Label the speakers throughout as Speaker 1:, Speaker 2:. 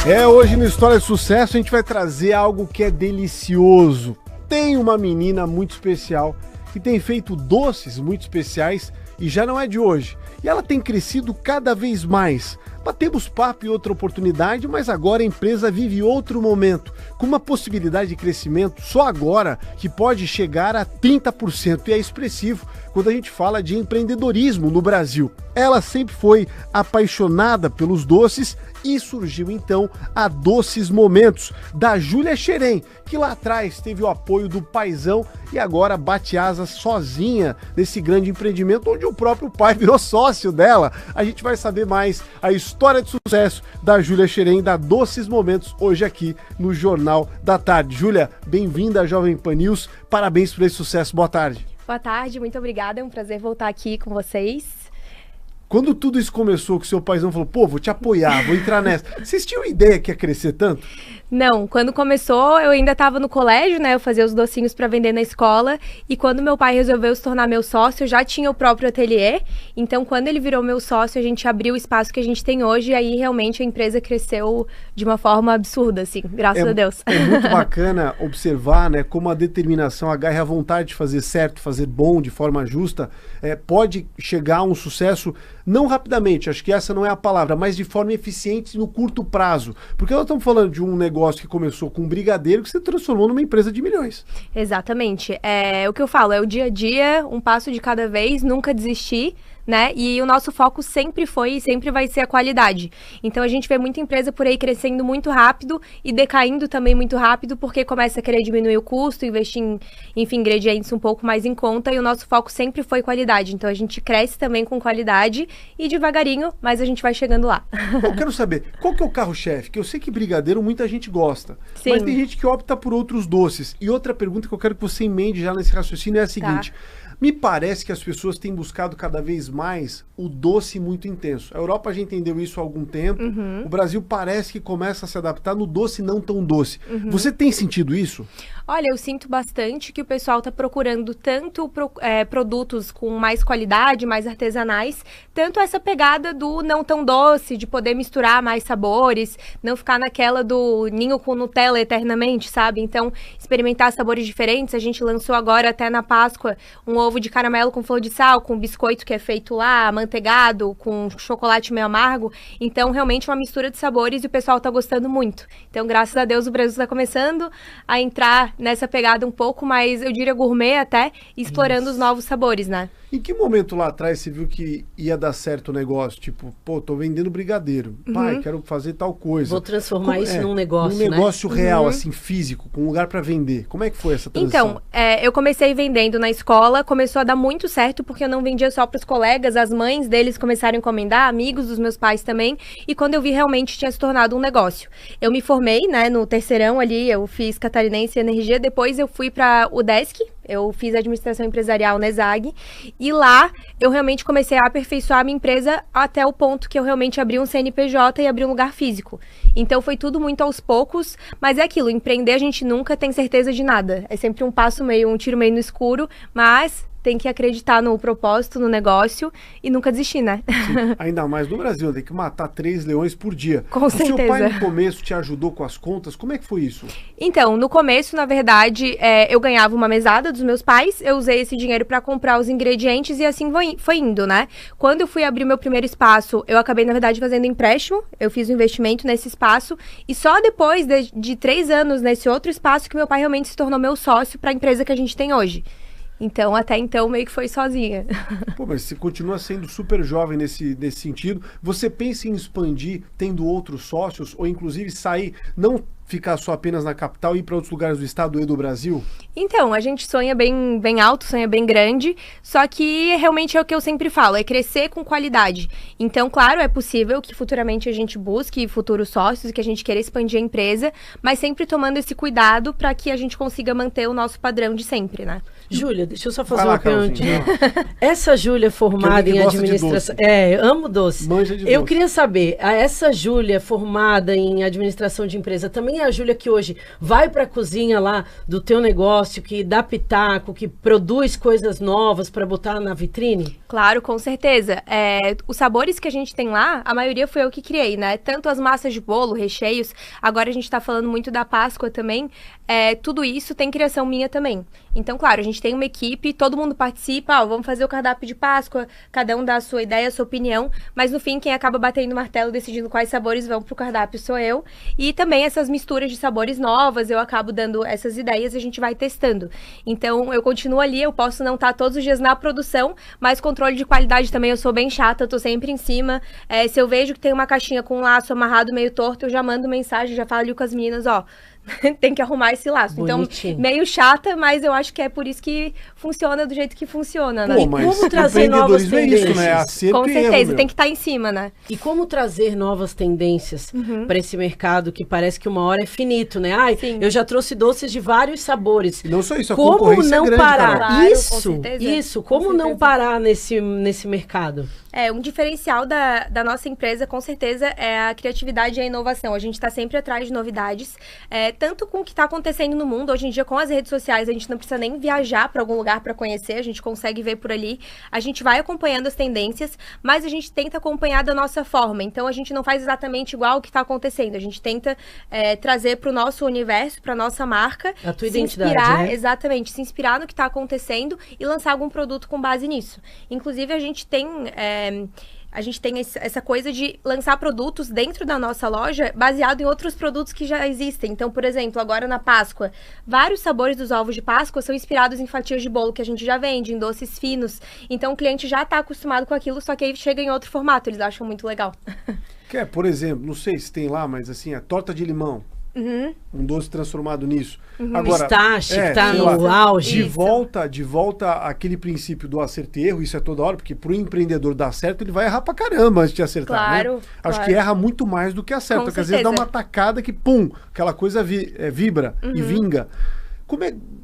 Speaker 1: Hoje no História de Sucesso a gente vai trazer algo que é delicioso. Tem uma menina muito especial que tem feito doces muito especiais e já não é de hoje. E ela tem crescido cada vez mais. Batemos papo em outra oportunidade, mas agora a empresa vive outro momento, com uma possibilidade de crescimento só agora que pode chegar a 30%, e é expressivo quando a gente fala de empreendedorismo no Brasil. Ela sempre foi apaixonada pelos doces e surgiu então a Doces Momentos, da Júlia Xeren, que lá atrás teve o apoio do paizão e agora bate asas sozinha nesse grande empreendimento, onde o próprio pai virou sócio dela. A gente vai saber mais a história de sucesso da Júlia Xeren, da Doces Momentos, hoje aqui no Jornal da Tarde. Júlia, bem-vinda à Jovem Pan News, parabéns por esse sucesso, boa tarde.
Speaker 2: Boa tarde, muito obrigada, é um prazer voltar aqui com vocês.
Speaker 1: Quando tudo isso começou, que o seu paizão falou, pô, vou te apoiar, vou entrar nessa, vocês tinham ideia que ia crescer tanto?
Speaker 2: Não, quando começou eu ainda estava no colégio, né, eu fazia os docinhos para vender na escola, e quando meu pai resolveu se tornar meu sócio, eu já tinha o próprio ateliê, então quando ele virou meu sócio, a gente abriu o espaço que a gente tem hoje, e aí realmente a empresa cresceu de uma forma absurda, assim, graças a Deus.
Speaker 1: É muito bacana observar, né, como a determinação, a garra e a vontade de fazer certo, fazer bom, de forma justa, pode chegar a um sucesso, não rapidamente, acho que essa não é a palavra, mas de forma eficiente no curto prazo, porque nós estamos falando de um negócio que começou com um brigadeiro que se transformou numa empresa de milhões.
Speaker 2: Exatamente. O que eu falo, é o dia a dia, um passo de cada vez, nunca desistir, né? E o nosso foco sempre foi e sempre vai ser a qualidade. Então a gente vê muita empresa por aí crescendo muito rápido e decaindo também muito rápido porque começa a querer diminuir o custo, investir em, enfim, ingredientes um pouco mais em conta, e o nosso foco sempre foi qualidade. Então a gente cresce também com qualidade e devagarinho, mas a gente vai chegando lá.
Speaker 1: Eu quero saber, qual que é o carro-chefe? Que eu sei que brigadeiro muita gente gosta,
Speaker 2: Sim.
Speaker 1: Mas tem gente que opta por outros doces. E outra pergunta que eu quero que você emende já nesse raciocínio é a seguinte... Me parece que as pessoas têm buscado cada vez mais o doce muito intenso. A Europa já entendeu isso há algum tempo. O Brasil parece que começa a se adaptar no doce não tão doce. Você tem sentido isso?
Speaker 2: Olha, eu sinto bastante que o pessoal está procurando tanto produtos com mais qualidade, mais artesanais, tanto essa pegada do não tão doce, de poder misturar mais sabores, não ficar naquela do ninho com Nutella eternamente, sabe? Então, experimentar sabores diferentes. A gente lançou agora, até na Páscoa, um ovo de caramelo com flor de sal, com biscoito que é feito lá, amanteigado, com chocolate meio amargo. Então, realmente uma mistura de sabores e o pessoal tá gostando muito. Então, graças a Deus, o Brasil está começando a entrar nessa pegada um pouco mais, eu diria, gourmet até, explorando os novos sabores, né?
Speaker 1: Em que momento lá atrás você viu que ia dar certo o negócio? Tipo, pô, tô vendendo brigadeiro. Pai, quero fazer tal coisa.
Speaker 3: Vou transformar isso num negócio,
Speaker 1: num negócio real, assim, físico, com um lugar para vender. Como é que foi essa transição?
Speaker 2: Então, eu comecei vendendo na escola, começou a dar muito certo, porque eu não vendia só para os colegas, as mães deles começaram a encomendar, amigos dos meus pais também, e quando eu vi, realmente tinha se tornado um negócio. Eu me formei, né, no terceirão ali, eu fiz Catarinense e Energia, depois eu fui para UDESC, eu fiz administração empresarial na ESAG, e lá eu realmente comecei a aperfeiçoar a minha empresa até o ponto que eu realmente abri um CNPJ e abri um lugar físico. Então foi tudo muito aos poucos, mas é aquilo, empreender a gente nunca tem certeza de nada. É sempre um passo meio, um tiro meio no escuro, mas tem que acreditar no propósito, no negócio e nunca desistir, né?
Speaker 1: Sim, ainda mais no Brasil, tem que matar 3 leões por dia.
Speaker 2: Com certeza.
Speaker 1: O seu pai no começo te ajudou com as contas? Como é que foi isso?
Speaker 2: Então, no começo, na verdade, eu ganhava uma mesada dos meus pais, eu usei esse dinheiro para comprar os ingredientes e assim foi indo, né? Quando eu fui abrir meu primeiro espaço, eu acabei, na verdade, fazendo empréstimo, eu fiz um investimento nesse espaço e só depois de 3 anos nesse outro espaço que meu pai realmente se tornou meu sócio para a empresa que a gente tem hoje. Então, até então, meio que foi sozinha.
Speaker 1: Pô, mas você continua sendo super jovem nesse sentido. Você pensa em expandir, tendo outros sócios, ou inclusive sair, não ficar só apenas na capital e ir para outros lugares do estado e do Brasil?
Speaker 2: Então, a gente sonha bem alto, sonha bem grande, só que realmente é o que eu sempre falo, é crescer com qualidade. Então, claro, é possível que futuramente a gente busque futuros sócios, que a gente queira expandir a empresa, mas sempre tomando esse cuidado para que a gente consiga manter o nosso padrão de sempre, né?
Speaker 3: Júlia, deixa eu só fazer uma perguntinha. Essa Júlia formada em administração... amo doce.
Speaker 1: Manja de
Speaker 3: eu
Speaker 1: doce.
Speaker 3: queria saber, essa Júlia formada em administração de empresa, também é a Júlia que hoje vai para a cozinha lá do teu negócio, que dá pitaco, que produz coisas novas para botar na vitrine?
Speaker 2: Claro, com certeza. Os sabores que a gente tem lá, a maioria foi eu que criei, né? Tanto as massas de bolo, recheios, agora a gente tá falando muito da Páscoa também, tudo isso tem criação minha também. Então, claro, a gente tem uma equipe, todo mundo participa, vamos fazer o cardápio de Páscoa, cada um dá a sua ideia, a sua opinião, mas no fim, quem acaba batendo o martelo, decidindo quais sabores vão pro cardápio sou eu. E também essas misturas de sabores novas, eu acabo dando essas ideias e a gente vai testando. Então, eu continuo ali, eu posso não estar todos os dias na produção, mas controle de qualidade também, eu sou bem chata, eu tô sempre em cima. Se eu vejo que tem uma caixinha com um laço amarrado meio torto, eu já mando mensagem, já falo ali com as meninas, tem que arrumar esse laço.
Speaker 3: Bonitinho.
Speaker 2: Então, meio chata, mas eu acho que é por isso que funciona do jeito que funciona, né?
Speaker 1: Pô, mas
Speaker 3: como trazer novas tendências?
Speaker 1: Isso, né? Acerto
Speaker 2: Com certeza, tem que estar em cima, né?
Speaker 3: E como trazer novas tendências para esse mercado que parece que uma hora é finito, né? Eu já trouxe doces de vários sabores.
Speaker 1: E não só isso, a
Speaker 3: como
Speaker 1: concorrência
Speaker 3: não
Speaker 1: é grande,
Speaker 3: parar?
Speaker 2: Claro,
Speaker 3: Isso, como não parar nesse mercado?
Speaker 2: Um diferencial da nossa empresa, com certeza, é a criatividade e a inovação. A gente está sempre atrás de novidades, tanto com o que está acontecendo no mundo. Hoje em dia, com as redes sociais, a gente não precisa nem viajar para algum lugar para conhecer, a gente consegue ver por ali. A gente vai acompanhando as tendências, mas a gente tenta acompanhar da nossa forma. Então, a gente não faz exatamente igual o que está acontecendo. A gente tenta trazer para o nosso universo, para a nossa marca.
Speaker 3: A tua
Speaker 2: se
Speaker 3: identidade,
Speaker 2: inspirar,
Speaker 3: né?
Speaker 2: Exatamente, se inspirar no que está acontecendo e lançar algum produto com base nisso. Inclusive, a gente tem essa coisa de lançar produtos dentro da nossa loja baseado em outros produtos que já existem. Então, por exemplo, agora na Páscoa, vários sabores dos ovos de Páscoa são inspirados em fatias de bolo que a gente já vende, em doces finos. Então, o cliente já está acostumado com aquilo, só que aí chega em outro formato. Eles acham muito legal.
Speaker 1: Por exemplo, não sei se tem lá, mas assim, a torta de limão. Um doce transformado nisso. Agora,
Speaker 3: pistache, que tá no auge.
Speaker 1: De volta àquele princípio do acerto e erro, isso é toda hora, porque pro empreendedor dar certo, ele vai errar pra caramba antes de acertar,
Speaker 2: Claro,
Speaker 1: né? Acho que erra muito mais do que acerta, porque às vezes dá uma tacada que, pum, aquela coisa vibra e vinga.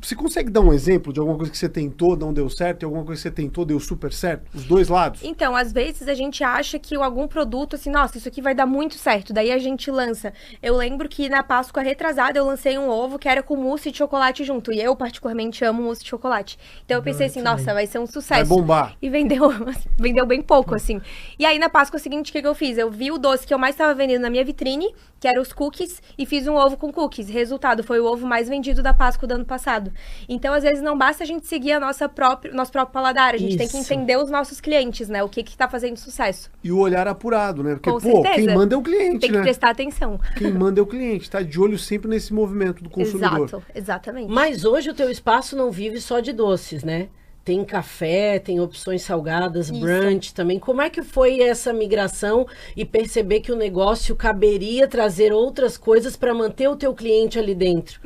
Speaker 1: Você consegue dar um exemplo de alguma coisa que você tentou, não deu certo, e alguma coisa que você tentou, deu super certo? Os dois lados?
Speaker 2: Então, às vezes a gente acha que algum produto, assim, nossa, isso aqui vai dar muito certo, daí a gente lança. Eu lembro que na Páscoa retrasada eu lancei um ovo que era com mousse de chocolate junto, e eu particularmente amo mousse de chocolate. Então eu pensei assim, nossa, vai ser um sucesso.
Speaker 1: Vai bombar.
Speaker 2: E vendeu bem pouco, assim. E aí na Páscoa seguinte, o que eu fiz? Eu vi o doce que eu mais estava vendendo na minha vitrine, que era os cookies, e fiz um ovo com cookies. Resultado, foi o ovo mais vendido da Páscoa do ano passado. Então, às vezes, não basta a gente seguir nosso próprio paladar. A gente tem que entender os nossos clientes, né? O que tá fazendo sucesso.
Speaker 1: E o olhar apurado, né? Porque,
Speaker 2: Com certeza.
Speaker 1: quem manda é o cliente,
Speaker 2: tem que prestar atenção.
Speaker 1: Quem manda é o cliente. Tá de olho sempre nesse movimento do consumidor.
Speaker 2: Exato, exatamente.
Speaker 3: Mas hoje o teu espaço não vive só de doces, né? Tem café, tem opções salgadas, brunch também. Como é que foi essa migração e perceber que o negócio caberia trazer outras coisas para manter o teu cliente ali dentro?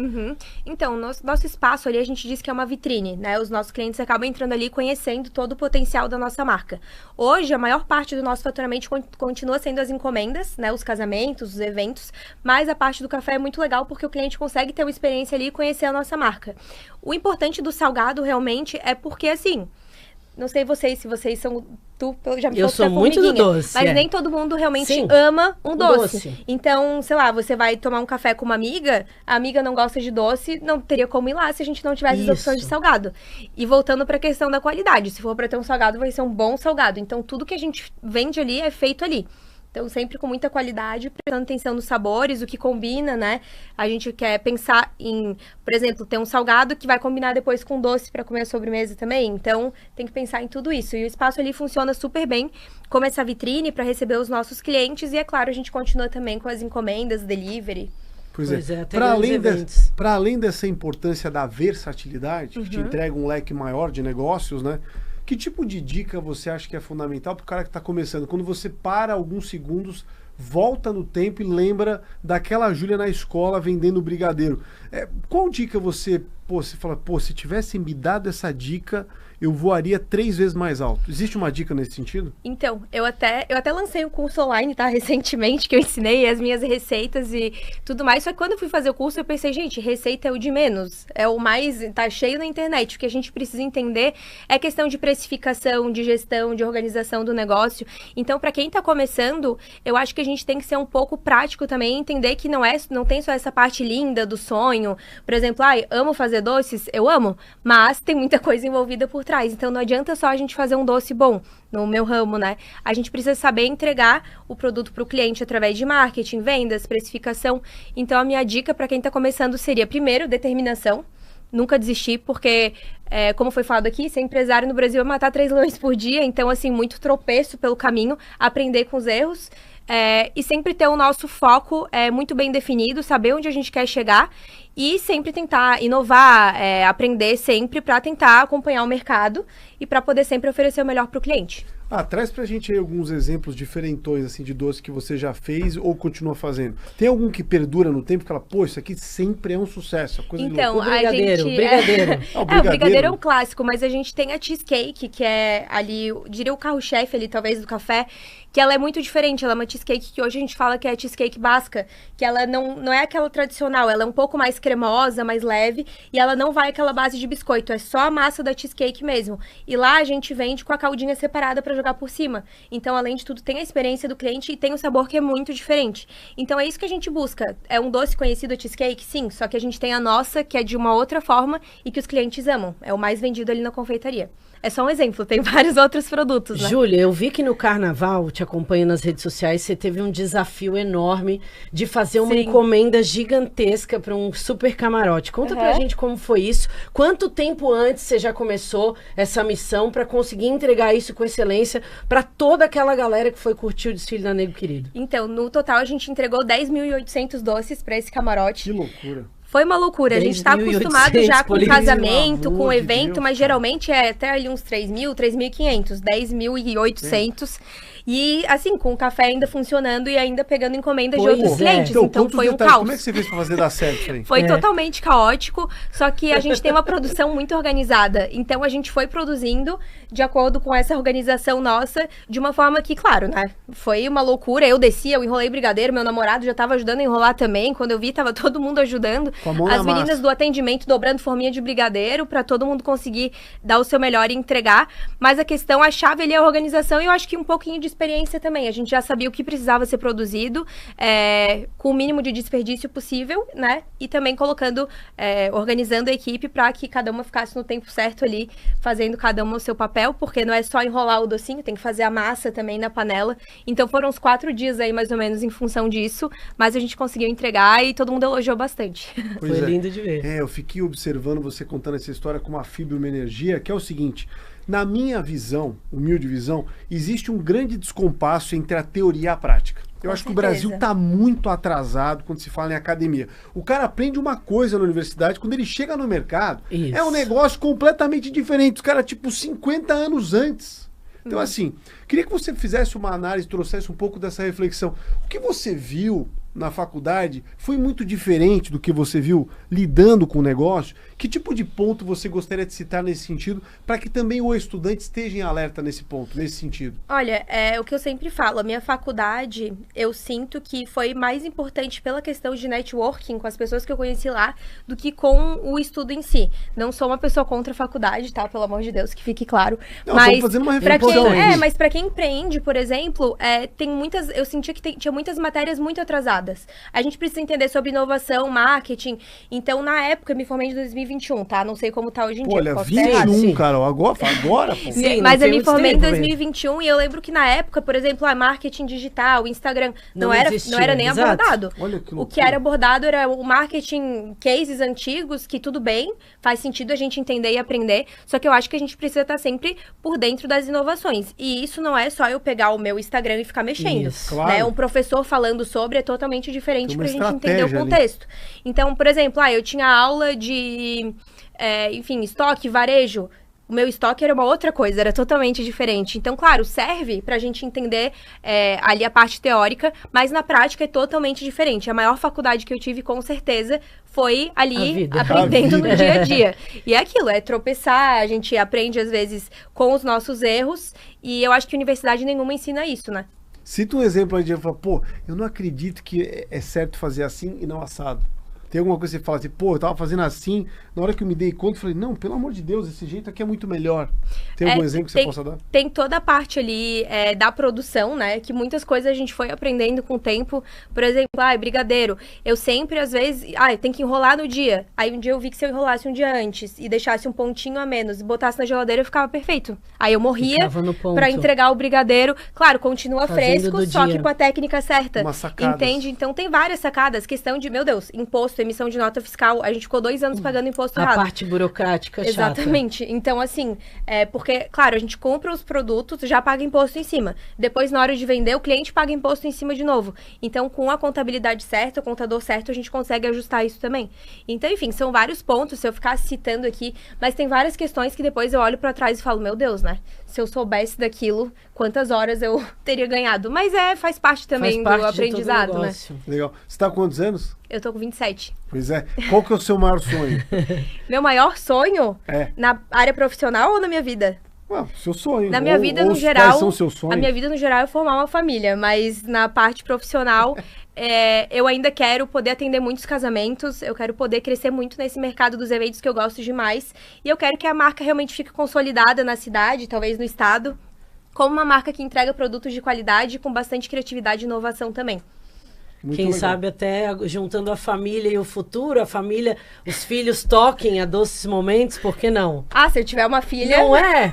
Speaker 2: Então, nosso espaço ali, a gente diz que é uma vitrine, né? Os nossos clientes acabam entrando ali conhecendo todo o potencial da nossa marca. Hoje, a maior parte do nosso faturamento continua sendo as encomendas, né? Os casamentos, os eventos, mas a parte do café é muito legal porque o cliente consegue ter uma experiência ali e conhecer a nossa marca. O importante do salgado, realmente, é porque, assim, não sei se vocês são... Tu já me
Speaker 3: Eu sou muito do doce.
Speaker 2: Mas nem todo mundo realmente ama um doce. Então, sei lá, você vai tomar um café com uma amiga, a amiga não gosta de doce, não teria como ir lá se a gente não tivesse as opções de salgado. E voltando para a questão da qualidade, se for para ter um salgado, vai ser um bom salgado. Então, tudo que a gente vende ali é feito ali. Então, sempre com muita qualidade, prestando atenção nos sabores, o que combina, né? A gente quer pensar em, por exemplo, ter um salgado que vai combinar depois com doce para comer a sobremesa também. Então, tem que pensar em tudo isso. E o espaço ali funciona super bem como essa vitrine para receber os nossos clientes. E, é claro, a gente continua também com as encomendas, delivery.
Speaker 1: Pois é. Para além dessa importância da versatilidade, que te entrega um leque maior de negócios, né? Que tipo de dica você acha que é fundamental para o cara que está começando? Quando você para alguns segundos, volta no tempo e lembra daquela Júlia na escola vendendo brigadeiro. Qual dica você pô, você fala, pô, se tivesse me dado essa dica, eu voaria 3 vezes mais alto. Existe uma dica nesse sentido?
Speaker 2: Então, eu até lancei um curso online, tá? Recentemente, que eu ensinei as minhas receitas e tudo mais. Só que quando eu fui fazer o curso, eu pensei, gente, receita é o de menos. É o mais... Tá cheio na internet. O que a gente precisa entender é questão de precificação, de gestão, de organização do negócio. Então, para quem tá começando, eu acho que a gente tem que ser um pouco prático também, entender que não tem só essa parte linda do sonho. Por exemplo, amo fazer doces, eu amo, mas tem muita coisa envolvida por trás. Então, não adianta só a gente fazer um doce bom, no meu ramo, né? A gente precisa saber entregar o produto para o cliente através de marketing, vendas, precificação. Então, a minha dica para quem está começando seria, primeiro, determinação. Nunca desistir, porque, como foi falado aqui, ser empresário no Brasil é matar 3 leões por dia. Então, assim, muito tropeço pelo caminho, aprender com os erros. E sempre ter o nosso foco muito bem definido, saber onde a gente quer chegar e sempre tentar inovar, aprender sempre para tentar acompanhar o mercado e para poder sempre oferecer o melhor para o cliente.
Speaker 1: Traz pra gente aí alguns exemplos diferentões, assim, de doce que você já fez ou continua fazendo. Tem algum que perdura no tempo que fala, pô, isso aqui sempre é um sucesso, coisa de
Speaker 2: Então,
Speaker 1: louco.
Speaker 3: Brigadeiro.
Speaker 1: O
Speaker 2: o brigadeiro é um clássico, mas a gente tem a cheesecake, que é ali, diria o carro-chefe ali, talvez, do café, que ela é muito diferente. Ela é uma cheesecake que hoje a gente fala que é a cheesecake basca, que ela não é aquela tradicional, ela é um pouco mais cremosa, mais leve, e ela não vai aquela base de biscoito, é só a massa da cheesecake mesmo. E lá a gente vende com a caldinha separada para jogar por cima. Então, além de tudo, tem a experiência do cliente e tem o sabor que é muito diferente. Então, é isso que a gente busca. É um doce conhecido, a cheesecake? Sim, só que a gente tem a nossa, que é de uma outra forma e que os clientes amam. É o mais vendido ali na confeitaria. É só um exemplo, tem vários outros produtos, né?
Speaker 3: Júlia, eu vi que no Carnaval, te acompanho nas redes sociais, você teve um desafio enorme de fazer uma encomenda gigantesca para um super camarote. Conta pra gente como foi isso. Quanto tempo antes você já começou essa missão para conseguir entregar isso com excelência para toda aquela galera que foi curtir o desfile da Nego Querido?
Speaker 2: Então, no total, a gente entregou 10.800 doces para esse camarote.
Speaker 1: Que loucura.
Speaker 2: Foi uma loucura. A gente tá acostumado já com casamento, com evento, mas geralmente é até ali uns 3.000, 3.500, 10.800. E assim, com o café ainda funcionando e ainda pegando encomendas de outros clientes. Então foi um caos.
Speaker 1: Como é que você fez pra fazer dar certo isso aí?
Speaker 2: Foi totalmente caótico, só que a gente tem uma produção muito organizada. Então a gente foi produzindo de acordo com essa organização nossa, de uma forma que, claro, né? Foi uma loucura. Eu descia, eu enrolei brigadeiro, meu namorado já tava ajudando a enrolar também. Quando eu vi, tava todo mundo ajudando. As meninas do atendimento dobrando forminha de brigadeiro pra todo mundo conseguir dar o seu melhor e entregar. Mas a questão, a chave ali é a organização e eu acho que um pouquinho de experiência também. A gente já sabia o que precisava ser produzido, com o mínimo de desperdício possível, né? E também colocando, organizando a equipe para que cada uma ficasse no tempo certo ali, fazendo cada uma o seu papel, porque não é só enrolar o docinho, tem que fazer a massa também na panela. Então foram uns 4 dias aí, mais ou menos, em função disso, mas a gente conseguiu entregar e todo mundo elogiou bastante.
Speaker 3: Foi lindo de ver.
Speaker 1: Eu fiquei observando você contando essa história com uma fibra e uma energia, que é o seguinte: na minha visão, humilde visão, existe um grande descompasso entre a teoria e a prática. Eu acho que o Brasil está muito atrasado quando se fala em academia. O cara aprende uma coisa na universidade, quando ele chega no mercado, é um negócio completamente diferente. Os caras, tipo, 50 anos antes. Então, assim, queria que você fizesse uma análise, trouxesse um pouco dessa reflexão. O que você viu na faculdade foi muito diferente do que você viu lidando com o negócio? Que tipo de ponto você gostaria de citar nesse sentido, para que também o estudante esteja em alerta nesse ponto, nesse sentido?
Speaker 2: Olha, é o que eu sempre falo, a minha faculdade, eu sinto que foi mais importante pela questão de networking com as pessoas que eu conheci lá, do que com o estudo em si. Não sou uma pessoa contra a faculdade, tá? Pelo amor de Deus, que fique claro.
Speaker 1: Não,
Speaker 2: mas
Speaker 1: fazendo uma reflexão
Speaker 2: mas para quem empreende, por exemplo, tem muitas, eu sentia que tinha muitas matérias muito atrasadas. A gente precisa entender sobre inovação, marketing. Então, na época, eu me formei em 2021, tá? Não sei como tá hoje em dia.
Speaker 1: Olha, 21, Carol. Agora, pô.
Speaker 2: Sim, mas eu me formei em 2021 e eu lembro que na época, por exemplo, a marketing digital, Instagram, não era nem abordado.
Speaker 1: Olha que loucura.
Speaker 2: O que era abordado era o marketing, cases antigos, que tudo bem, faz sentido a gente entender e aprender. Só que eu acho que a gente precisa estar sempre por dentro das inovações. E isso não é só eu pegar o meu Instagram e ficar mexendo.
Speaker 1: Isso, claro.
Speaker 2: Né? Um professor falando sobre é totalmente diferente pra gente entender o contexto. Então, por exemplo, eu tinha aula de, enfim, estoque, varejo. o meu estoque era uma outra coisa, era totalmente diferente. Então, claro, serve pra gente entender ali a parte teórica, mas na prática é totalmente diferente. A maior faculdade que eu tive, com certeza, foi ali aprendendo no dia a dia. E é aquilo, é tropeçar, a gente aprende às vezes com os nossos erros, e eu acho que universidade nenhuma ensina isso, né?
Speaker 1: Cita um exemplo aí de falar, pô, eu não acredito que é certo fazer assim e não assado. Tem alguma coisa que você fala assim, pô, eu tava fazendo assim, na hora que eu me dei conta, eu falei, não, pelo amor de Deus, esse jeito aqui é muito melhor. Tem algum exemplo que você possa dar?
Speaker 2: Tem toda a parte ali da produção, né, que muitas coisas a gente foi aprendendo com o tempo. Por exemplo, brigadeiro. Eu sempre, às vezes, tem que enrolar no dia. Aí um dia eu vi que se eu enrolasse um dia antes e deixasse um pontinho a menos e botasse na geladeira, ficava perfeito. Aí eu morria pra entregar o brigadeiro. Claro, continua fresco, só que com a técnica certa. Entende? Então tem várias sacadas. Questão de, meu Deus, imposto, emissão de nota fiscal, a gente ficou 2 anos pagando imposto errado.
Speaker 3: A parte burocrática chata.
Speaker 2: Exatamente. Então, assim, porque, claro, a gente compra os produtos, já paga imposto em cima. Depois, na hora de vender, o cliente paga imposto em cima de novo. Então, com a contabilidade certa, o contador certo, a gente consegue ajustar isso também. Então, enfim, são vários pontos, se eu ficar citando aqui, mas tem várias questões que depois eu olho pra trás e falo, meu Deus, né? Se eu soubesse daquilo, quantas horas eu teria ganhado. Mas faz parte também do aprendizado, né?
Speaker 1: Legal. Você tá com quantos anos?
Speaker 2: Eu tô com 27.
Speaker 1: Pois é. Qual que é o seu maior sonho?
Speaker 2: Meu maior sonho? Na área profissional ou na minha vida?
Speaker 1: Seu sonho.
Speaker 2: Na minha vida, no geral,
Speaker 1: quais são seus sonhos?
Speaker 2: A minha vida, no geral, é formar uma família. Mas na parte profissional, eu ainda quero poder atender muitos casamentos. Eu quero poder crescer muito nesse mercado dos eventos que eu gosto demais. E eu quero que a marca realmente fique consolidada na cidade, talvez no estado, como uma marca que entrega produtos de qualidade com bastante criatividade e inovação também.
Speaker 3: Muito Quem legal. Sabe até juntando a família e o futuro, a família, os filhos toquem a Doces Momentos, por que não?
Speaker 2: Se eu tiver uma filha...
Speaker 3: Não é?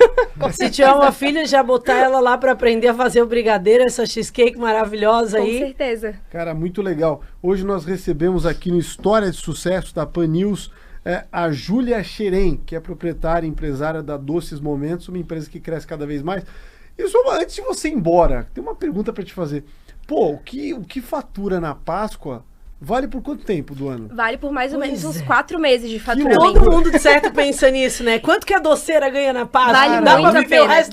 Speaker 3: Se tiver uma filha, já botar ela lá para aprender a fazer o brigadeiro, essa cheesecake maravilhosa aí.
Speaker 2: Com certeza.
Speaker 1: Cara, muito legal. Hoje nós recebemos aqui no História de Sucesso da Pan News a Júlia Xeren, que é proprietária e empresária da Doces Momentos, uma empresa que cresce cada vez mais. E só antes de você ir embora, tem uma pergunta para te fazer. Pô, o que fatura na Páscoa vale por quanto tempo do ano?
Speaker 2: Vale por mais ou menos uns 4 meses de faturamento.
Speaker 3: Todo mundo de certo pensa nisso, né? Quanto que a doceira ganha na Páscoa?
Speaker 2: Vale muito a pena.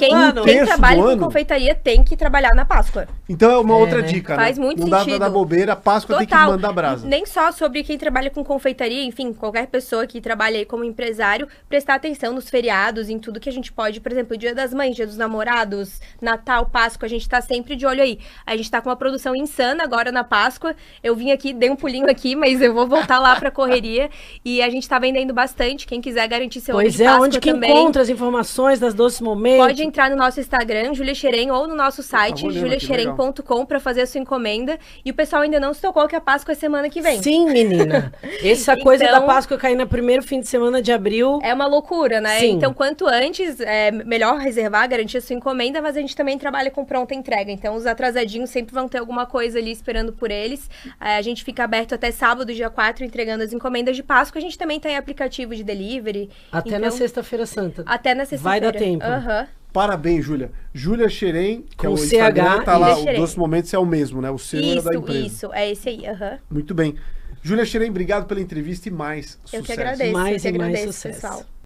Speaker 2: Quem trabalha com confeitaria tem que trabalhar na Páscoa.
Speaker 1: Então é uma outra dica, né?
Speaker 2: Faz muito sentido.
Speaker 1: Não dá pra dar bobeira, a Páscoa tem que mandar brasa.
Speaker 2: Nem só sobre quem trabalha com confeitaria, enfim, qualquer pessoa que trabalha aí como empresário, prestar atenção nos feriados, em tudo que a gente pode, por exemplo, Dia das Mães, Dia dos Namorados, Natal, Páscoa, a gente tá sempre de olho aí. A gente tá com uma produção insana agora na Páscoa. Eu vim aqui, dei um pulinho aqui, mas eu vou voltar lá pra correria. E a gente tá vendendo bastante. Quem quiser garantir seu ovo de Páscoa
Speaker 3: onde que
Speaker 2: também,
Speaker 3: encontra as informações das Doces Momentos?
Speaker 2: pode entrar no nosso Instagram, Júlia Xeren, ou no nosso site, juliaxeren.com, pra fazer a sua encomenda. E o pessoal ainda não se tocou que a Páscoa é semana que vem.
Speaker 3: Sim, menina. Essa coisa da Páscoa cair no primeiro fim de semana de abril.
Speaker 2: É uma loucura, né?
Speaker 3: Sim.
Speaker 2: Então, quanto antes, é melhor reservar, garantir a sua encomenda, mas a gente também trabalha com pronta entrega. Então, os atrasadinhos sempre vão ter alguma coisa ali esperando por eles. A gente fica aberto até sábado, dia 4, entregando as encomendas de Páscoa. A gente também tem aplicativo de delivery.
Speaker 3: Até na Sexta-feira Santa.
Speaker 2: Até na sexta-feira.
Speaker 3: Vai dar tempo.
Speaker 1: Parabéns, Júlia. Júlia Xeren, que
Speaker 3: com
Speaker 1: é o
Speaker 3: CH,
Speaker 1: Instagram, tá lá, o Doces Momentos é o mesmo, né? O seu é da empresa.
Speaker 2: Isso, é esse aí.
Speaker 1: Muito bem. Júlia Xeren, obrigado pela entrevista e mais sucesso.
Speaker 2: Eu que agradeço.
Speaker 3: Mais
Speaker 2: eu que
Speaker 3: e mais
Speaker 2: agradeço,
Speaker 3: sucesso.
Speaker 2: pessoal.